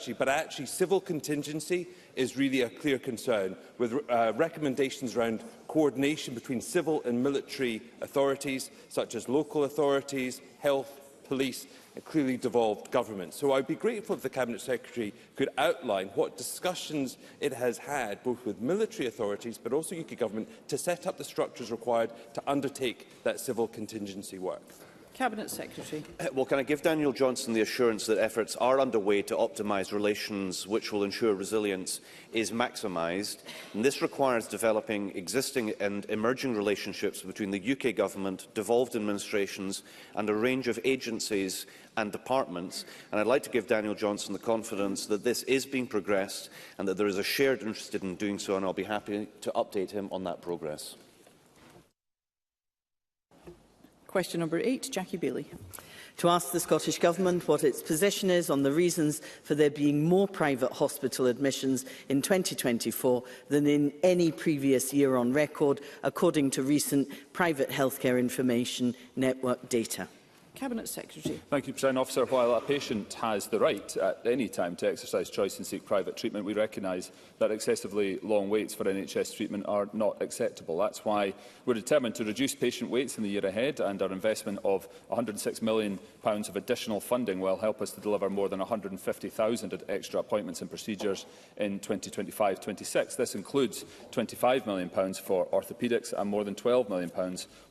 strategy, but actually civil contingency is really a clear concern, with recommendations around coordination between civil and military authorities, such as local authorities, health, police and clearly devolved government. So I would be grateful if the Cabinet Secretary could outline what discussions it has had, both with military authorities but also UK Government, to set up the structures required to undertake that civil contingency work. Cabinet Secretary. Well, can I give Daniel Johnson the assurance that efforts are underway to optimise relations which will ensure resilience is maximised? And this requires developing existing and emerging relationships between the UK Government, devolved administrations and a range of agencies and departments. And I'd like to give Daniel Johnson the confidence that this is being progressed and that there is a shared interest in doing so, and I'll be happy to update him on that progress. Question number 8, Jackie Baillie. To ask the Scottish Government what its position is on the reasons for there being more private hospital admissions in 2024 than in any previous year on record, according to recent private healthcare information network data. Cabinet Secretary. Thank you, President Officer. While a patient has the right at any time to exercise choice and seek private treatment, we recognise that excessively long waits for NHS treatment are not acceptable. That's why we're determined to reduce patient waits in the year ahead, and our investment of £106 million of additional funding will help us to deliver more than 150,000 extra appointments and procedures in 2025-26. This includes £25 million for orthopaedics and more than £12 million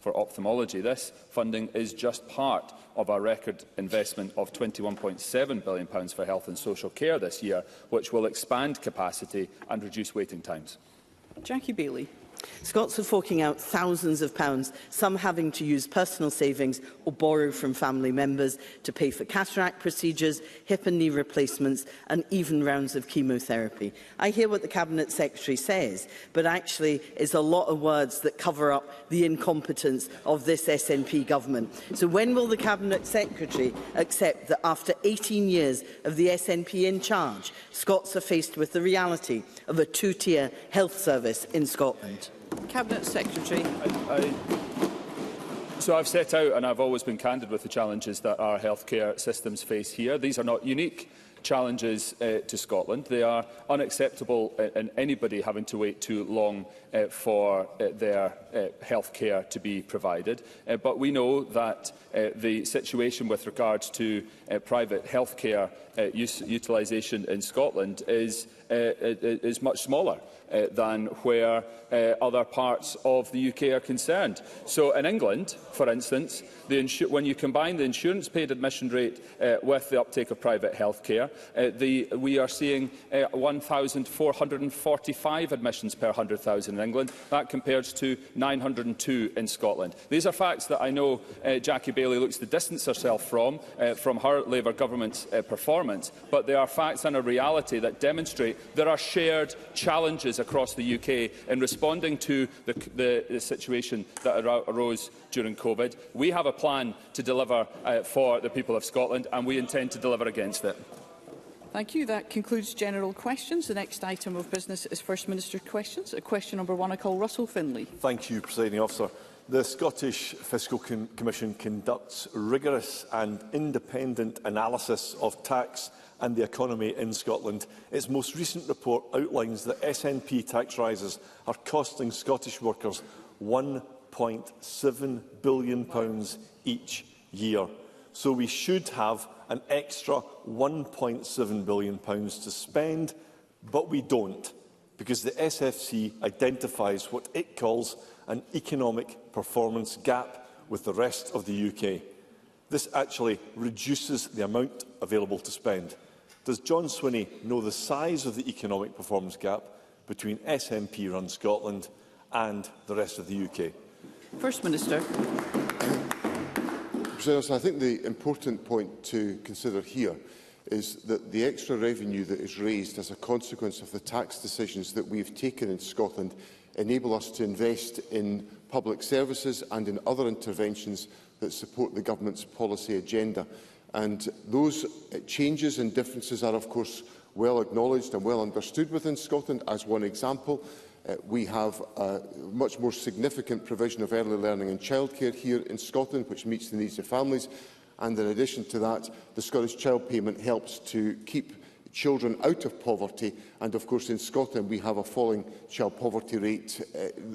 for ophthalmology. This funding is just part of our record investment of £21.7 billion for health and social care this year, which will expand capacity and reduce waiting times. Jackie Baillie. Scots are forking out thousands of pounds, some having to use personal savings or borrow from family members to pay for cataract procedures, hip and knee replacements and even rounds of chemotherapy. I hear what the Cabinet Secretary says, but actually is a lot of words that cover up the incompetence of this SNP government. So when will the Cabinet Secretary accept that after 18 years of the SNP in charge, Scots are faced with the reality of a two-tier health service in Scotland? Cabinet Secretary. So I've set out, and I've always been candid with the challenges that our healthcare systems face here. These are not unique challenges to Scotland. They are unacceptable in anybody having to wait too long for their healthcare to be provided. But we know that the situation with regards to private healthcare utilisation in Scotland is much smaller than where other parts of the UK are concerned. So in England, for instance, when you combine the insurance-paid admission rate with the uptake of private healthcare, we are seeing 1,445 admissions per 100,000 in England. That compares to 902 in Scotland. These are facts that I know Jackie Baillie looks to distance herself from her Labour government's performance, but they are facts and a reality that demonstrate there are shared challenges across the UK in responding to the situation that arose during COVID. We have a plan to deliver for the people of Scotland, and we intend to deliver against it. Thank you. That concludes general questions. The next item of business is First Minister questions. At question number 1, I call Russell Finlay. Thank you, Presiding Officer. The Scottish Fiscal Commission conducts rigorous and independent analysis of tax and the economy in Scotland. Its most recent report outlines that SNP tax rises are costing Scottish workers £1.7 billion each year. So we should have an extra £1.7 billion to spend, but we don't, because the SFC identifies what it calls an economic performance gap with the rest of the UK. This actually reduces the amount available to spend. Does John Swinney know the size of the economic performance gap between SNP-run Scotland and the rest of the UK? First Minister. I think the important point to consider here is that the extra revenue that is raised as a consequence of the tax decisions that we have taken in Scotland enable us to invest in public services and in other interventions that support the government's policy agenda. And those changes and differences are, of course, well acknowledged and well understood within Scotland. As one example, we have a much more significant provision of early learning and childcare here in Scotland, which meets the needs of families. And in addition to that, the Scottish Child Payment helps to keep children out of poverty, and of course in Scotland we have a falling child poverty rate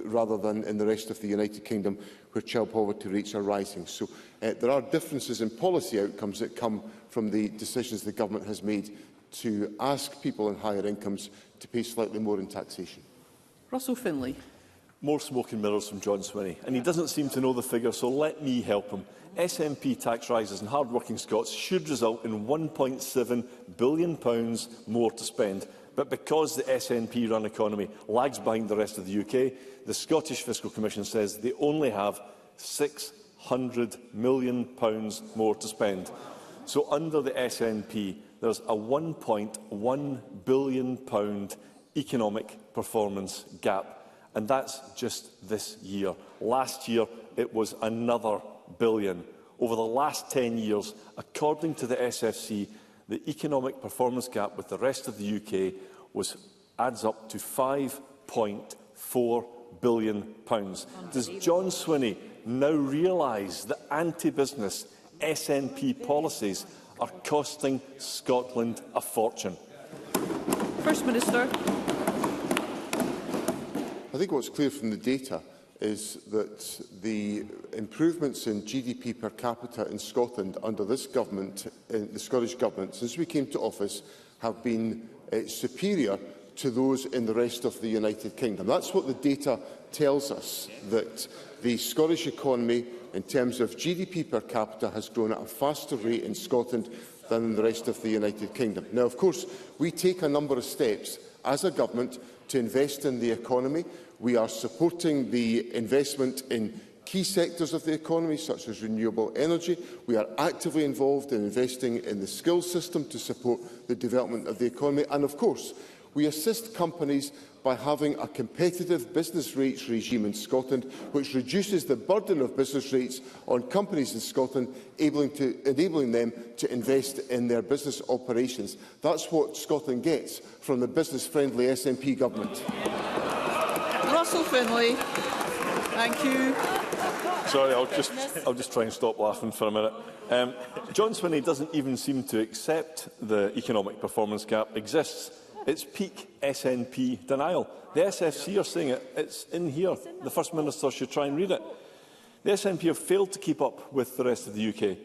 rather than in the rest of the United Kingdom, where child poverty rates are rising. So there are differences in policy outcomes that come from the decisions the government has made to ask people on higher incomes to pay slightly more in taxation. Russell Finlay. More smoke and mirrors from John Swinney, and he doesn't seem to know the figure, so let me help him. SNP tax rises in hard-working Scots should result in £1.7 billion more to spend. But because the SNP-run economy lags behind the rest of the UK, the Scottish Fiscal Commission says they only have £600 million more to spend. So under the SNP, there's a £1.1 billion economic performance gap. And that's just this year. Last year, it was another billion. Over the last 10 years, according to the SFC, the economic performance gap with the rest of the UK adds up to £5.4 billion. Does John Swinney now realise that anti-business SNP policies are costing Scotland a fortune? First Minister. I think what's clear from the data is that the improvements in GDP per capita in Scotland under this government, the Scottish Government, since we came to office, have been superior to those in the rest of the United Kingdom. That's what the data tells us, that the Scottish economy, in terms of GDP per capita, has grown at a faster rate in Scotland than in the rest of the United Kingdom. Now, of course, we take a number of steps as a government to invest in the economy. We are supporting the investment in key sectors of the economy, such as renewable energy. We are actively involved in investing in the skills system to support the development of the economy. And, of course, we assist companies by having a competitive business rates regime in Scotland, which reduces the burden of business rates on companies in Scotland, enabling them to invest in their business operations. That's what Scotland gets from the business-friendly SNP government. Russell Finlay. Thank you. Sorry, I'll just try and stop laughing for a minute. John Swinney doesn't even seem to accept the economic performance gap exists. It's peak SNP denial. The SFC are saying it. It's in here. The First Minister should try and read it. The SNP have failed to keep up with the rest of the UK.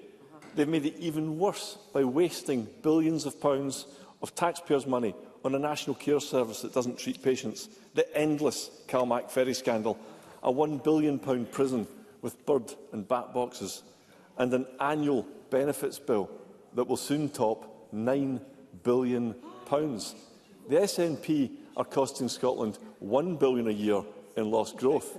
They've made it even worse by wasting billions of pounds of taxpayers' money on a national care service that doesn't treat patients, the endless Calmac ferry scandal, a £1 billion prison with bird and bat boxes, and an annual benefits bill that will soon top £9 billion. The SNP are costing Scotland £1 billion a year in lost growth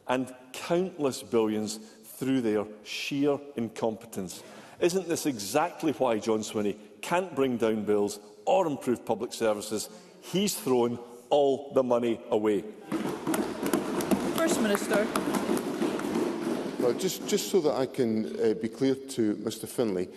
and countless billions through their sheer incompetence. Isn't this exactly why John Swinney can't bring down bills or improve public services? He's thrown all the money away. First Minister. Well, just so that I can be clear to Mr Finlay,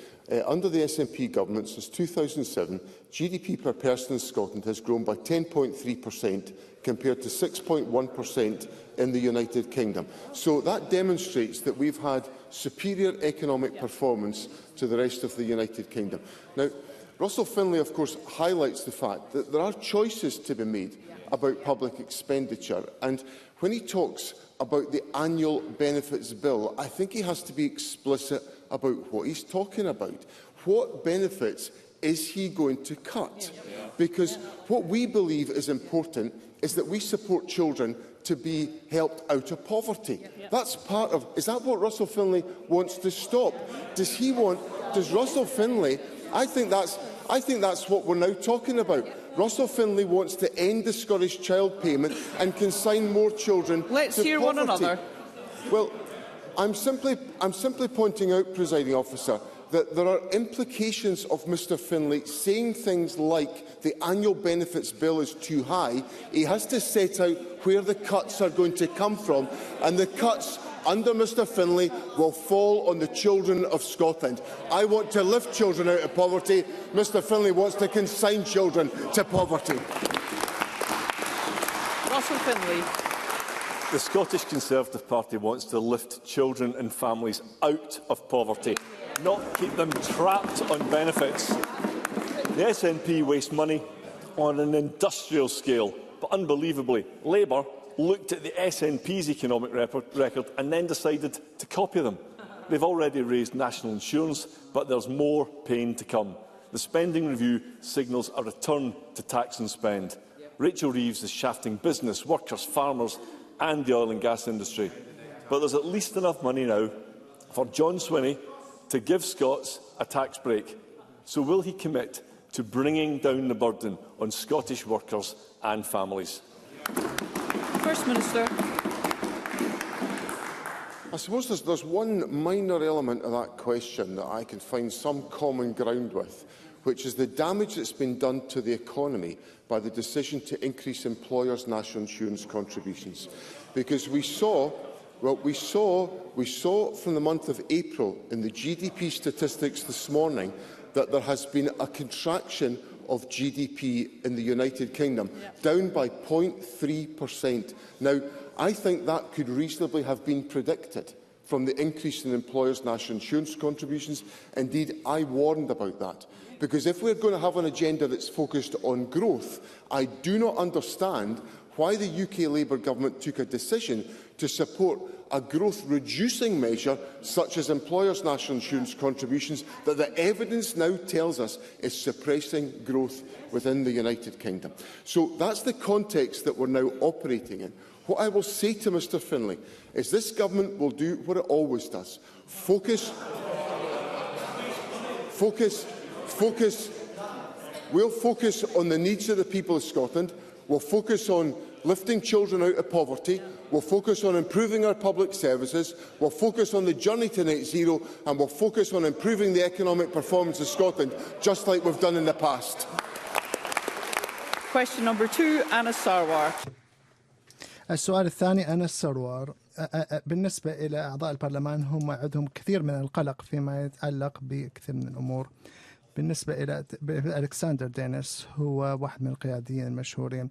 under the SNP government since 2007, GDP per person in Scotland has grown by 10.3% compared to 6.1% in the United Kingdom. So that demonstrates that we've had superior economic performance to the rest of the United Kingdom. Now, Russell Finlay, of course, highlights the fact that there are choices to be made about public expenditure. And when he talks about the annual benefits bill, I think he has to be explicit about what he's talking about. What benefits is he going to cut? Because what we believe is important is that we support children to be helped out of poverty. That's part of... Is that what Russell Finlay wants to stop? Does Russell Finlay... I think that's what we're now talking about. Russell Finlay wants to end the Scottish child payment and consign more children Let's to hear poverty. one another. Well, I'm simply pointing out, Presiding Officer, that there are implications of Mr Finlay saying things like the annual benefits bill is too high. He has to set out where the cuts are going to come from, and the cuts under Mr Finlay will fall on the children of Scotland. I want to lift children out of poverty. Mr Finlay wants to consign children to poverty. Russell Finlay. The Scottish Conservative Party wants to lift children and families out of poverty, not keep them trapped on benefits. The SNP waste money on an industrial scale, but unbelievably, Labour looked at the SNP's economic record and then decided to copy them. They've already raised national insurance, but there's more pain to come. The spending review signals a return to tax and spend. Rachel Reeves is shafting business, workers, farmers and the oil and gas industry. But there's at least enough money now for John Swinney to give Scots a tax break. So will he commit to bringing down the burden on Scottish workers and families? First Minister. I suppose there's one minor element of that question that I can find some common ground with, which is the damage that's been done to the economy by the decision to increase employers' national insurance contributions. Because we saw from the month of April in the GDP statistics this morning that there has been a contraction of GDP in the United Kingdom, down by 0.3%. Now, I think that could reasonably have been predicted from the increase in employers' national insurance contributions. Indeed, I warned about that. Because if we're going to have an agenda that's focused on growth, I do not understand why the UK Labour government took a decision to support a growth-reducing measure such as employers' national insurance contributions that the evidence now tells us is suppressing growth within the United Kingdom. So that's the context that we're now operating in. What I will say to Mr Finlay is this government will do what it always does. We'll focus on the needs of the people of Scotland. We'll focus on lifting children out of poverty. We'll focus on improving our public services. We'll focus on the journey to net zero, and we'll focus on improving the economic performance of Scotland, just like we've done in the past. Question number 2, Anas Sarwar. السؤال الثاني أنس سروار. بالنسبة إلى أعضاء البرلمان هم عندهم كثير من القلق فيما يتعلق بكثير من الأمور. بالنسبة إلى ألكسندر دينيس هو واحد من القياديين المشهورين،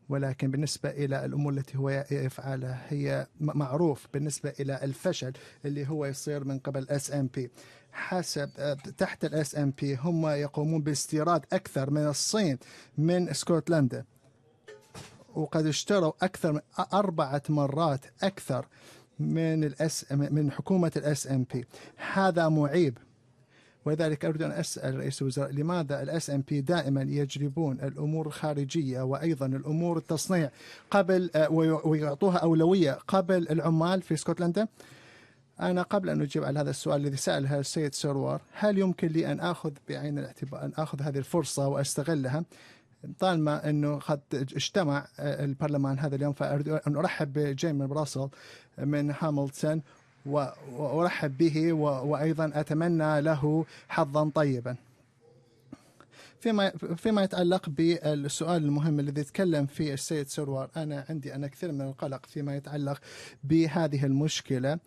ولكن بالنسبة إلى الأمور التي هو يفعلها هي معروف بالنسبة إلى الفشل اللي هو يصير من قبل SNP. حسب تحت SNP هم يقومون باستيراد أكثر من الصين من اسكتلندا، وقد اشتروا أكثر من 4 مرات أكثر من حكومة SNP. هذا معيب، ولذلك أريد أن أسأل رئيس الوزراء لماذا SNP دائما يجلبون الأمور الخارجية وأيضا الأمور التصنيع قبل ويعطوها أولوية قبل العمال في اسكتلندا؟ أنا قبل أن أجيب على هذا السؤال الذي سألها السيد سروار، هل يمكن لي أن أخذ بعين الاعتبار أن أخذ هذه الفرصة وأستغلها طالما أنه قد اجتمع البرلمان هذا اليوم؟ فأريد أن أرحب بجيم من براسل من هاملتون وأرحب به، وأيضا أتمنى له حظا طيبا. فيما يتعلق بالسؤال المهم الذي تكلم فيه السيد سروار، أنا عندي كثير من القلق فيما يتعلق بهذه المشكلة،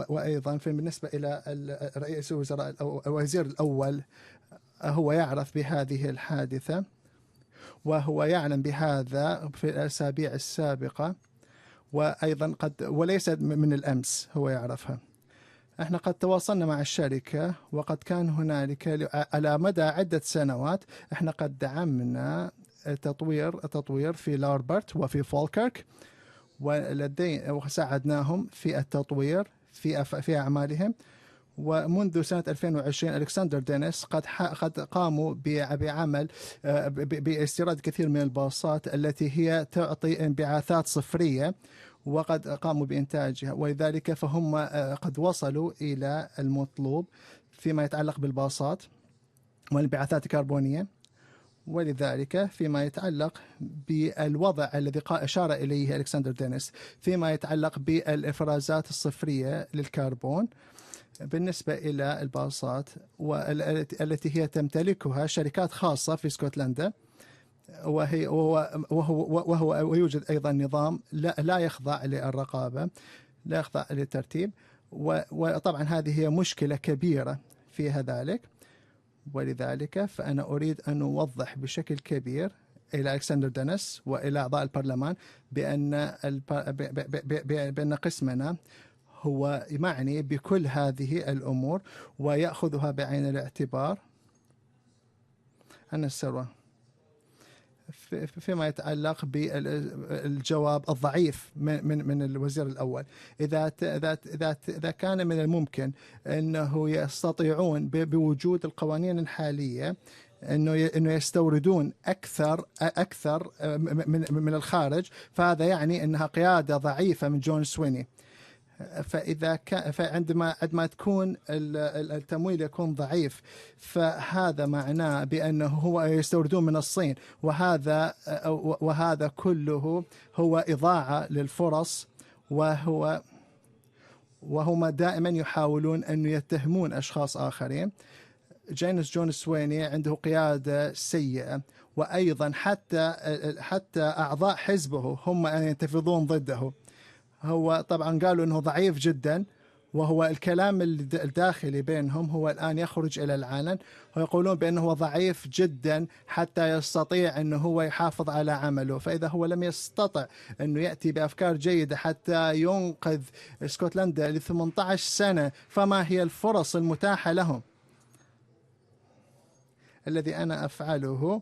وأيضا بالنسبة إلى رئيس الوزراء الوزير الأول هو يعرف بهذه الحادثة وهو يعلم بهذا في الأسابيع السابقة، وأيضا وليس من الأمس هو يعرفها. احنا قد تواصلنا مع الشركة، وقد كان هنالك على مدى عدة سنوات احنا قد دعمنا تطوير في لاربرت وفي فولكيرك، وساعدناهم في التطوير في أعمالهم. ومنذ سنة 2020 ألكسندر دينيس قد قاموا بعمل باستيراد كثير من الباصات التي هي تعطي انبعاثات صفرية، وقد قاموا بإنتاجها، ولذلك فهم قد وصلوا إلى المطلوب فيما يتعلق بالباصات والانبعاثات الكربونية. ولذلك فيما يتعلق بالوضع الذي أشار إليه ألكسندر دينيس فيما يتعلق بالإفرازات الصفرية للكربون بالنسبة إلى الباصات التي هي تمتلكها شركات خاصة في اسكتلندا، ويوجد أيضا نظام لا يخضع للرقابة، لا يخضع للترتيب، وطبعا هذه هي مشكلة كبيرة فيها ذلك. ولذلك فأنا أريد أن أوضح بشكل كبير إلى ألكسندر دينيس وإلى أعضاء البرلمان بأن قسمنا هو معني بكل هذه الأمور ويأخذها بعين الاعتبار، الثروة. فيما يتعلق بالجواب الضعيف من الوزير الأول، إذا كان من الممكن أنه يستطيعون بوجود القوانين الحالية أنه يستوردون أكثر من الخارج، فهذا يعني أنها قيادة ضعيفة من جون سويني. فعندما تكون التمويل يكون ضعيف، فهذا معناه بأنه هو يستوردون من الصين، وهذا كله هو إضاعة للفرص، وهم دائما يحاولون أن يتهمون أشخاص آخرين. جون سويني عنده قيادة سيئة، وأيضا حتى أعضاء حزبه هم ينتفضون ضده. هو طبعا قالوا أنه ضعيف جدا، وهو الكلام الداخلي بينهم هو الآن يخرج إلى العلن، ويقولون بأنه ضعيف جدا حتى يستطيع أنه هو يحافظ على عمله. فإذا هو لم يستطع أنه يأتي بأفكار جيدة حتى ينقذ اسكتلندا ل 18 سنة، فما هي الفرص المتاحة لهم؟ الذي أنا أفعله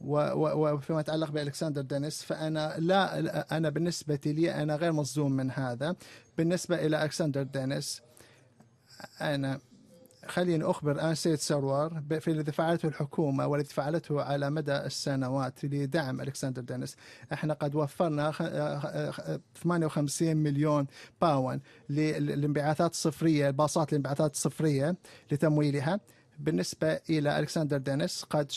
وفيما يتعلق بألكسندر دينيس، أنا بالنسبة لي أنا غير مصدوم من هذا. بالنسبة إلى ألكسندر دينيس، أنا خليني أخبر الآن سيد سروار في الذي فعلته الحكومة والذي فعلته على مدى السنوات لدعم ألكسندر دينيس. احنا قد وفرنا 58 مليون باوند للانبعاثات الصفرية، الباصات للانبعاثات الصفرية لتمويلها. بالنسبة إلى ألكسندر دينيس قد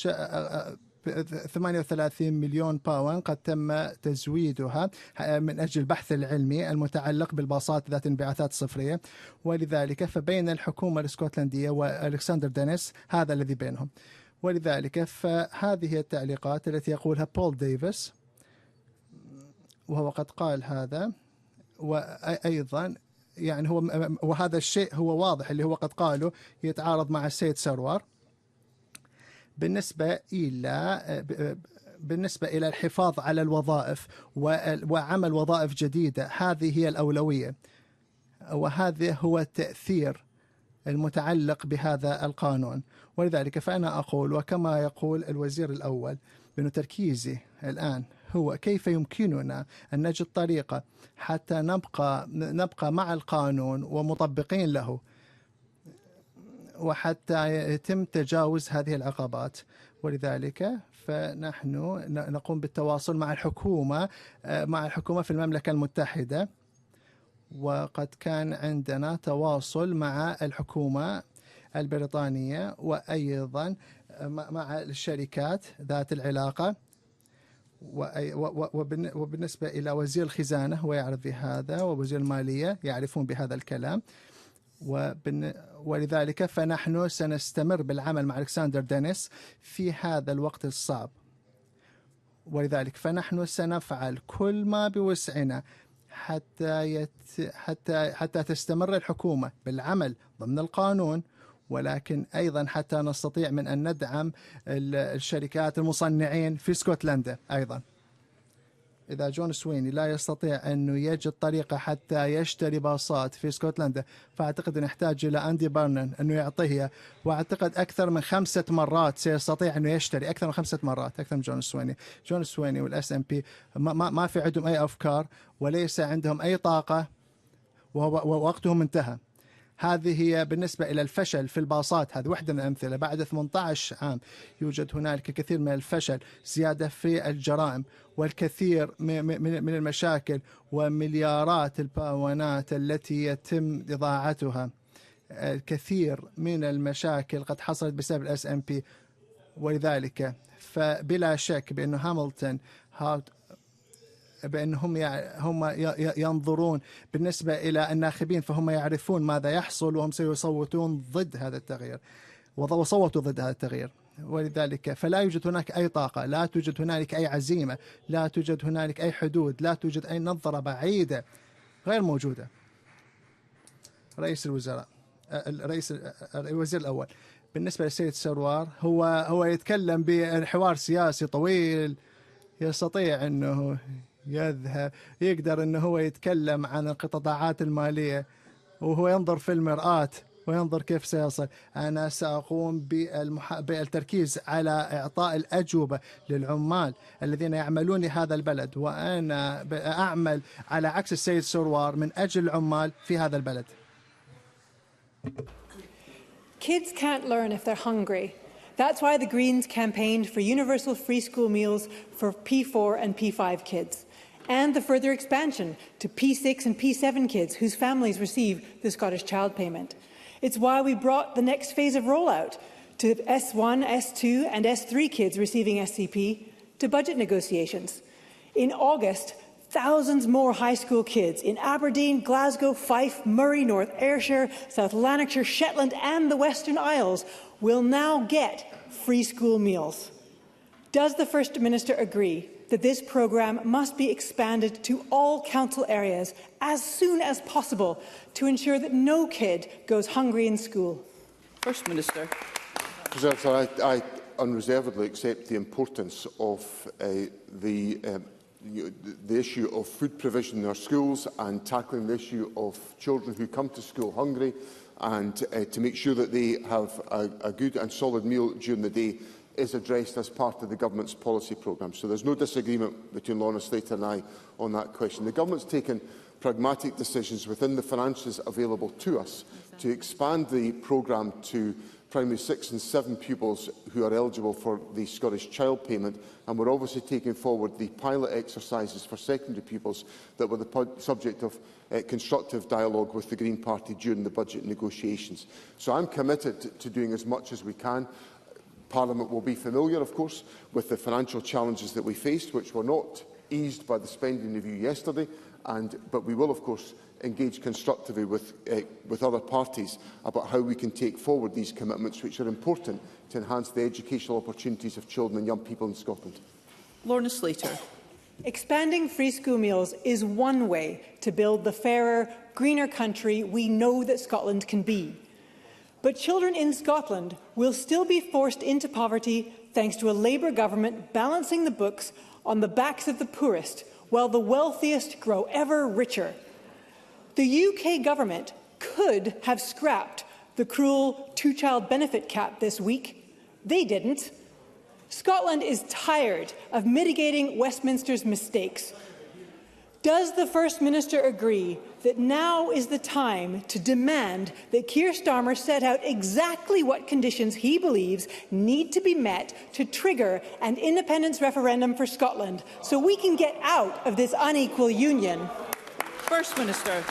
38 مليون باوند قد تم تزويدها من أجل البحث العلمي المتعلق بالباصات ذات انبعاثات صفرية، ولذلك فبين الحكومة الاسكتلندية وألكسندر دينيس هذا الذي بينهم. ولذلك فهذه التعليقات التي يقولها بول ديفيس، وهو قد قال هذا، وأيضا يعني وهذا الشيء هو واضح اللي هو قد قاله يتعارض مع السيد سروار. بالنسبة إلى الحفاظ على الوظائف وعمل وظائف جديدة، هذه هي الأولوية، وهذا هو التأثير المتعلق بهذا القانون. ولذلك فأنا أقول، وكما يقول الوزير الأول، بأن تركيزي الآن هو كيف يمكننا أن نجد طريقة حتى نبقى مع القانون ومطبقين له، وحتى يتم تجاوز هذه العقبات. ولذلك فنحن نقوم بالتواصل مع الحكومة في المملكة المتحدة، وقد كان عندنا تواصل مع الحكومة البريطانية، وأيضا مع الشركات ذات العلاقة. وبالنسبة إلى وزير الخزانة هو يعرف بهذا، ووزير المالية يعرفون بهذا الكلام. ولذلك فنحن سنستمر بالعمل مع ألكسندر دينيس في هذا الوقت الصعب. ولذلك فنحن سنفعل كل ما بوسعنا حتى تستمر الحكومة بالعمل ضمن القانون، ولكن أيضا حتى نستطيع من أن ندعم الشركات المصنعين في اسكتلندا. أيضا إذا جون سويني لا يستطيع أن يجد طريقة حتى يشتري باصات في اسكتلندا، فأعتقد أن يحتاج إلى أندي بارنن أنه يعطيها، وأعتقد أكثر من 5 مرات سيستطيع أنه يشتري، أكثر من 5 مرات أكثر من جون سويني والأس إم بي ما في عندهم أي أفكار وليس عندهم أي طاقة، ووقتهم انتهى. هذه هي بالنسبة إلى الفشل في الباصات، هذه واحدة من الأمثلة. بعد 18 عام يوجد هنالك كثير من الفشل، زيادة في الجرائم، والكثير من المشاكل، ومليارات الباونات التي يتم إضاعتها. الكثير من المشاكل قد حصلت بسبب الاس ام بي. ولذلك فبلا شك بأنه هاملتون بأنهم هم ينظرون بالنسبة إلى الناخبين، فهم يعرفون ماذا يحصل، وهم سيصوتون ضد هذا التغيير، وصوتوا ضد هذا التغيير. ولذلك فلا يوجد هناك أي طاقة، لا توجد هنالك أي عزيمة، لا توجد هنالك أي حدود، لا توجد أي نظرة بعيدة، غير موجودة. رئيس الوزراء، الوزير الأول، بالنسبة للسيد سروار، هو يتكلم بحوار سياسي طويل، يستطيع أنه يقدر أنه هو يتكلم عن القطاعات المالية وهو ينظر في المرآة وينظر كيف سيصل. أنا سأقوم بالتركيز على إعطاء الأجوبة للعمال الذين يعملون لهذا البلد، وأنا أعمل على عكس السيد سروار من أجل العمال في هذا البلد. Kids can't learn if they're hungry. That's why the Greens campaigned for universal free school meals for P4 and P5 kids, and the further expansion to P6 and P7 kids whose families receive the Scottish Child Payment. It's why we brought the next phase of rollout to S1, S2 and S3 kids receiving SCP to budget negotiations. In August, thousands more high school kids in Aberdeen, Glasgow, Fife, Murray, North Ayrshire, South Lanarkshire, Shetland and the Western Isles will now get free school meals. Does the First Minister agree that this programme must be expanded to all council areas as soon as possible to ensure that no kid goes hungry in school? First Minister. I unreservedly accept the importance of the issue of food provision in our schools and tackling the issue of children who come to school hungry, and to make sure that they have a good and solid meal during the day is addressed as part of the Government's policy programme. So there's no disagreement between Lorna Slater and I on that question. The Government's taken pragmatic decisions within the finances available to us to expand the programme to primary 6 and 7 pupils who are eligible for the Scottish Child Payment, and we're obviously taking forward the pilot exercises for secondary pupils that were the subject of constructive dialogue with the Green Party during the budget negotiations. So I'm committed to doing as much as we can. Parliament will be familiar, of course, with the financial challenges that we faced, which were not eased by the spending review yesterday, but we will, of course, engage constructively with other parties about how we can take forward these commitments, which are important to enhance the educational opportunities of children and young people in Scotland. Lorna Slater. Expanding free school meals is one way to build the fairer, greener country we know that Scotland can be. But children in Scotland will still be forced into poverty thanks to a Labour government balancing the books on the backs of the poorest, while the wealthiest grow ever richer. The UK government could have scrapped the cruel two-child benefit cap this week. They didn't. Scotland is tired of mitigating Westminster's mistakes. Does the First Minister agree that now is the time to demand that Keir Starmer set out exactly what conditions he believes need to be met to trigger an independence referendum for Scotland so we can get out of this unequal union? First Minister.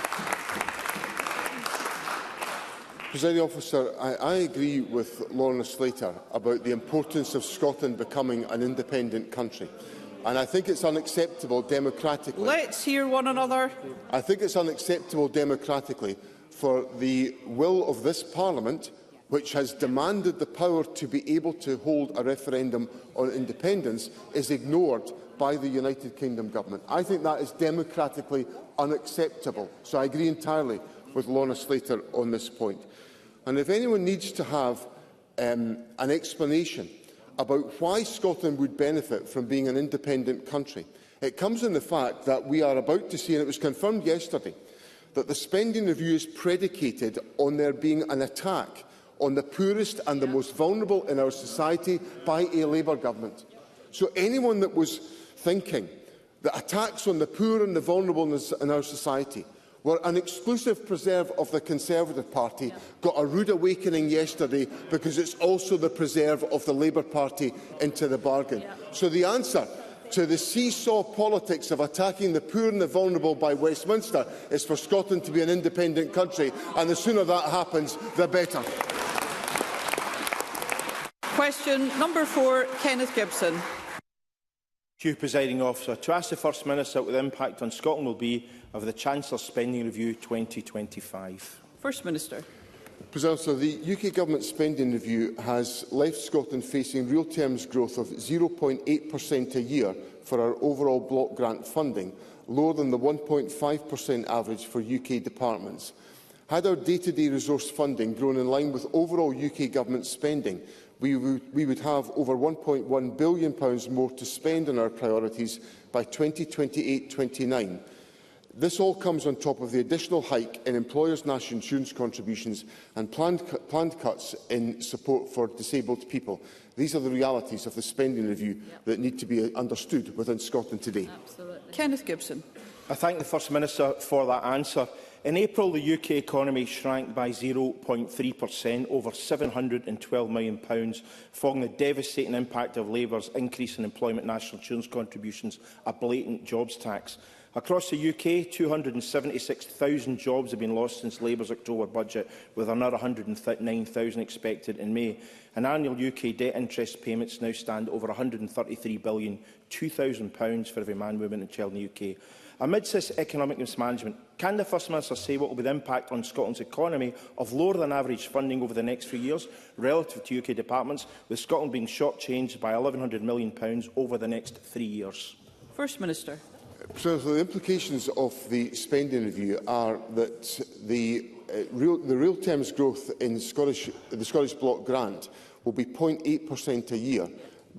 Presiding Officer, I agree with Lorna Slater about the importance of Scotland becoming an independent country. And I think it's unacceptable democratically. Let's hear one another. I think it's unacceptable democratically for the will of this Parliament, which has demanded the power to be able to hold a referendum on independence, is ignored by the United Kingdom Government. I think that is democratically unacceptable. So I agree entirely with Lorna Slater on this point. And if anyone needs to have an explanation about why Scotland would benefit from being an independent country, it comes in the fact that we are about to see, and it was confirmed yesterday, that the spending review is predicated on there being an attack on the poorest and the most vulnerable in our society by a Labour government. So anyone that was thinking that attacks on the poor and the vulnerable in our society were an exclusive preserve of the Conservative Party got a rude awakening yesterday, because it's also the preserve of the Labour Party into the bargain. So the answer to the seesaw politics of attacking the poor and the vulnerable by Westminster is for Scotland to be an independent country, and the sooner that happens, the better. Question number 4, Kenneth Gibson. Thank you, Presiding Officer. To ask the First Minister what the impact on Scotland will be of the Chancellor's Spending Review 2025. First Minister. President, the UK Government Spending Review has left Scotland facing real terms growth of 0.8% a year for our overall block grant funding, lower than the 1.5% average for UK departments. Had our day-to-day resource funding grown in line with overall UK Government spending, we would have over £1.1 billion more to spend on our priorities by 2028-29. This all comes on top of the additional hike in employers' national insurance contributions and planned cuts in support for disabled people. These are the realities of the spending review that need to be understood within Scotland today. Absolutely. Kenneth Gibson. I thank the First Minister for that answer. In April, the UK economy shrank by 0.3%, over £712 million, following the devastating impact of Labour's increase in employment national insurance contributions, a blatant jobs tax. Across the UK, 276,000 jobs have been lost since Labour's October budget, with another 109,000 expected in May. And annual UK debt interest payments now stand over £133 billion, £2,000 for every man, woman and child in the UK. Amidst this economic mismanagement, can the First Minister say what will be the impact on Scotland's economy of lower than average funding over the next few years relative to UK departments, with Scotland being shortchanged by £1,100 million over the next 3 years? First Minister. So the implications of the spending review are that the real terms growth in the Scottish Block Grant will be 0.8% a year,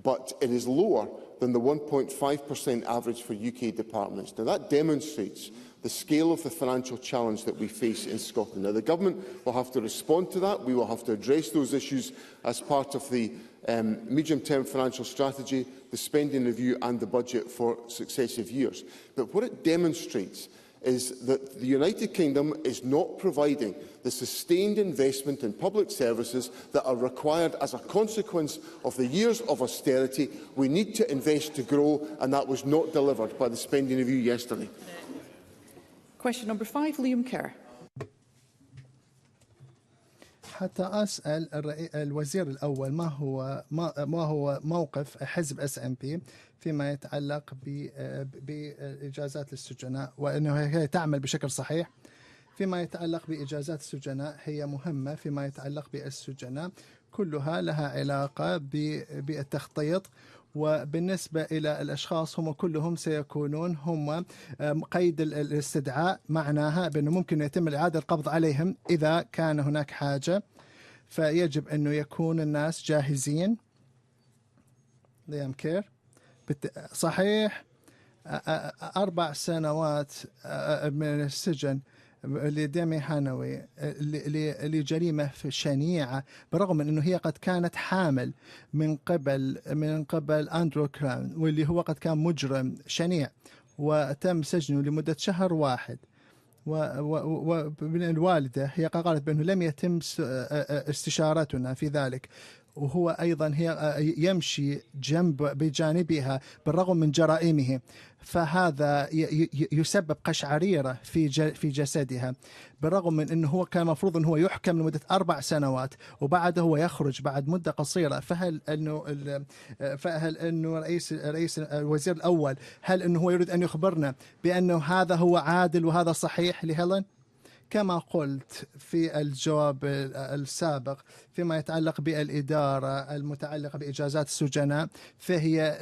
but it is lower than the 1.5% average for UK departments. Now, that demonstrates the scale of the financial challenge that we face in Scotland. Now, the Government will have to respond to that. We will have to address those issues as part of the medium-term financial strategy, the spending review and the budget for successive years. But what it demonstrates is that the United Kingdom is not providing the sustained investment in public services that are required as a consequence of the years of austerity. We need to invest to grow, and that was not delivered by the spending review yesterday. Question number 5, Liam Kerr. حتى أسأل الوزير الأول ما هو موقف حزب SNP فيما يتعلق بإجازات السجناء، وأنه هي تعمل بشكل صحيح فيما يتعلق بإجازات السجناء. هي مهمة فيما يتعلق بالسجناء، كلها لها علاقة بالتخطيط، وبالنسبة إلى الأشخاص هم كلهم سيكونون هم قيد الاستدعاء، معناها بأنه ممكن يتم إعادة القبض عليهم إذا كان هناك حاجة، فيجب أنه يكون الناس جاهزين. ليام كير. صحيح 4 سنوات من السجن لديمي هانوي لجريمة شنيعة، برغم من أنه هي قد كانت حامل من قبل أندرو كراون، واللي هو قد كان مجرم شنيع وتم سجنه لمدة شهر واحد. ومن الوالدة هي قالت بأنه لم يتم استشارتنا في ذلك، وهو أيضا هي يمشي بجانبها بالرغم من جرائمه، فهذا يسبب قشعريرة في جسدها، بالرغم من أنه هو كان مفروض أنه هو يحكم لمدة 4 سنوات وبعده هو يخرج بعد مدة قصيرة. فهل أنه رئيس الوزير الأول هل أنه هو يريد أن يخبرنا بأنه هذا هو عادل وهذا صحيح لهيلين؟ كما قلت في الجواب السابق فيما يتعلق بالإدارة المتعلقة بإجازات السجناء، فهي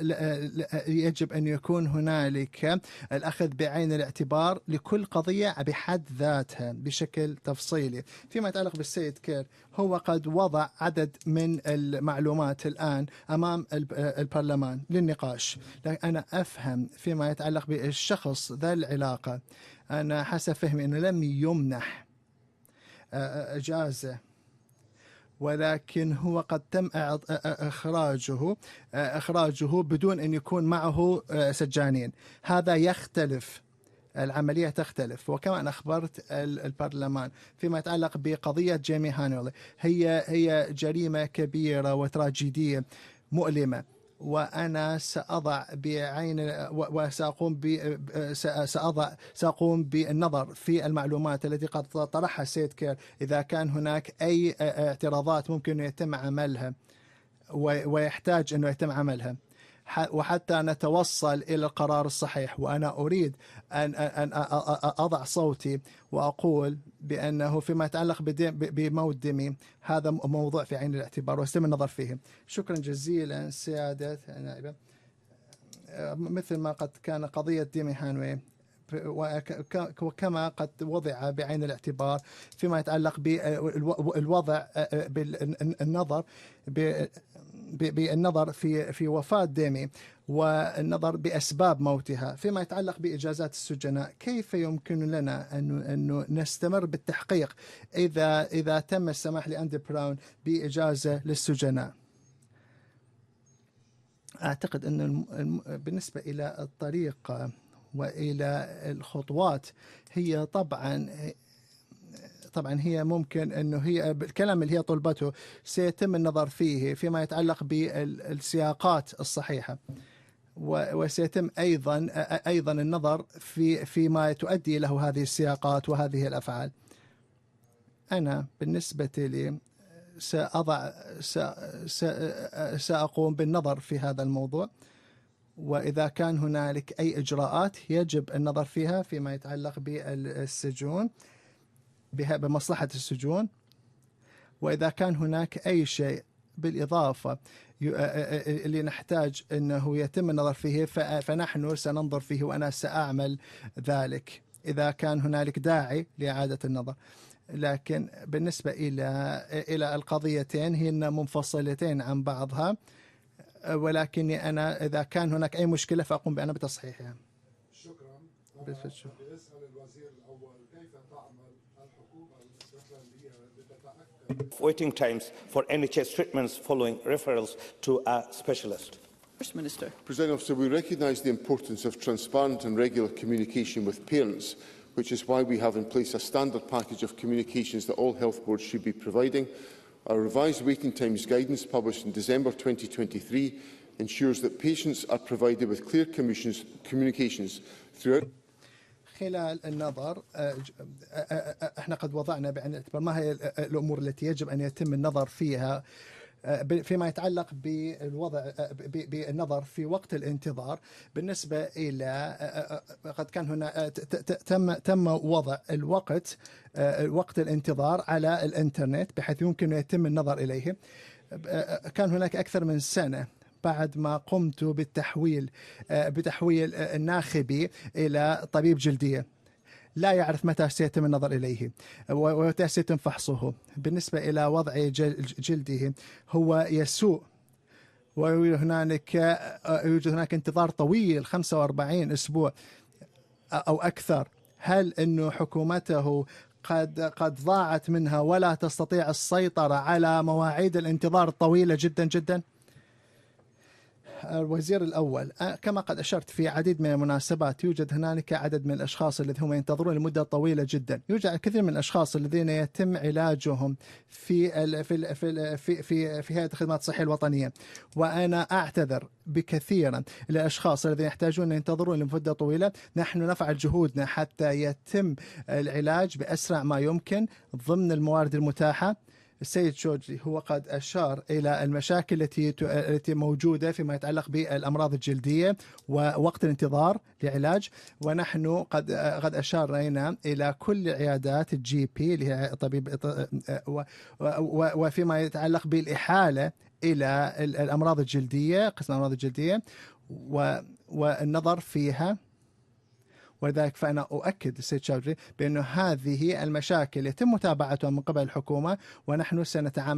يجب أن يكون هنالك الأخذ بعين الاعتبار لكل قضية بحد ذاتها بشكل تفصيلي. فيما يتعلق بالسيد كير، هو قد وضع عدد من المعلومات الآن أمام البرلمان للنقاش، لكن أنا أفهم فيما يتعلق بالشخص ذا العلاقة، أنا حسب فهمي أنه لم يمنح إجازة، ولكن هو قد تم إخراجه بدون أن يكون معه سجانين. هذا يختلف، العملية تختلف. وكما أخبرت البرلمان فيما يتعلق بقضية جيمي هانولي، هي جريمة كبيرة وتراجيدية مؤلمة، وأنا سأضع بعين سأقوم بالنظر في المعلومات التي قد طرحها السيد كير، إذا كان هناك أي اعتراضات ممكن يتم عملها ويحتاج أنه يتم عملها وحتى نتوصل إلى القرار الصحيح. وأنا أريد أن أضع صوتي وأقول بأنه فيما يتعلق بموت ديمي هذا موضوع في عين الاعتبار ويتم النظر فيه. شكرا جزيلا سيادة النائبة. مثل ما قد كان قضية ديمي هانوي وكما قد وضع بعين الاعتبار فيما يتعلق بالوضع بالنظر بالنظر في وفاة ديمي والنظر بأسباب موتها. فيما يتعلق بإجازات السجناء، كيف يمكن لنا أن نستمر بالتحقيق إذا تم السماح لأندي براون بإجازة للسجناء؟ أعتقد أن بالنسبة إلى الطريقة وإلى الخطوات هي طبعا هي ممكن أنه هي الكلام اللي هي طلبته سيتم النظر فيه فيما يتعلق بالسياقات الصحيحة، وسيتم أيضا النظر فيما تؤدي له هذه السياقات وهذه الأفعال. أنا بالنسبة لي سأقوم بالنظر في هذا الموضوع، وإذا كان هنالك أي إجراءات يجب النظر فيها فيما يتعلق بالسجون بمصلحة السجون، وإذا كان هناك أي شيء بالإضافة اللي نحتاج أنه يتم النظر فيه فنحن سننظر فيه، وأنا سأعمل ذلك إذا كان هنالك داعي لإعادة النظر. لكن بالنسبة إلى القضيتين هن منفصلتين عن بعضها، ولكني أنا إذا كان هناك أي مشكلة فأقوم بأنا بتصحيحها. شكرا. بسأل الوزير الأول كيف تعمل الحكومة الاستقلالية لتتأكد waiting times for NHS treatments following referrals to a specialist? First Minister. President Officer, we recognise the importance of transparent and regular communication with parents, which is why we have in place a standard package of communications that all health boards should be providing. Our revised waiting times guidance, published in December 2023, ensures that patients are provided with clear communications throughout. خلال النظر احنا قد وضعنا بعين الاعتبار ما هي الامور التي يجب ان يتم النظر فيها فيما يتعلق بالنظر في وقت الانتظار. بالنسبة إلى قد كان هنا تم وضع وقت الانتظار على الإنترنت بحيث يمكن أن يتم النظر إليه. كان هناك أكثر من سنة بعد ما قمت بتحويل الناخبي إلى طبيب جلدية، لا يعرف متى سيتم النظر إليه ومتى سيتم فحصه. بالنسبة إلى وضع جلده هو يسوء، ويوجد هناك انتظار طويل 45 أسبوع أو أكثر. هل أنه حكومته قد ضاعت منها ولا تستطيع السيطرة على مواعيد الانتظار الطويلة جدا جدا؟ الوزير الأول، كما قد أشرت في عديد من المناسبات يوجد هنالك عدد من الأشخاص الذين ينتظرون لمدة طويلة جدا. يوجد الكثير من الأشخاص الذين يتم علاجهم في هيئة الخدمات الصحية الوطنية، وأنا أعتذر بكثيرا للأشخاص الذين يحتاجون ينتظرون لمدة طويلة. نحن نفعل جهودنا حتى يتم العلاج بأسرع ما يمكن ضمن الموارد المتاحة. السيد شوجي هو قد أشار إلى المشاكل التي موجودة فيما يتعلق بالأمراض الجلدية ووقت الانتظار لعلاج، ونحن قد أشارنا إلى كل عيادات الجي بي اللي هي طبيب، وفيما يتعلق بالإحالة إلى الأمراض الجلدية، قسم الأمراض الجلدية والنظر فيها. ولذلك فأنا أؤكد السيد شاوري بأن هذه المشاكل يتم متابعتها من قبل الحكومة، ونحن سنتعامل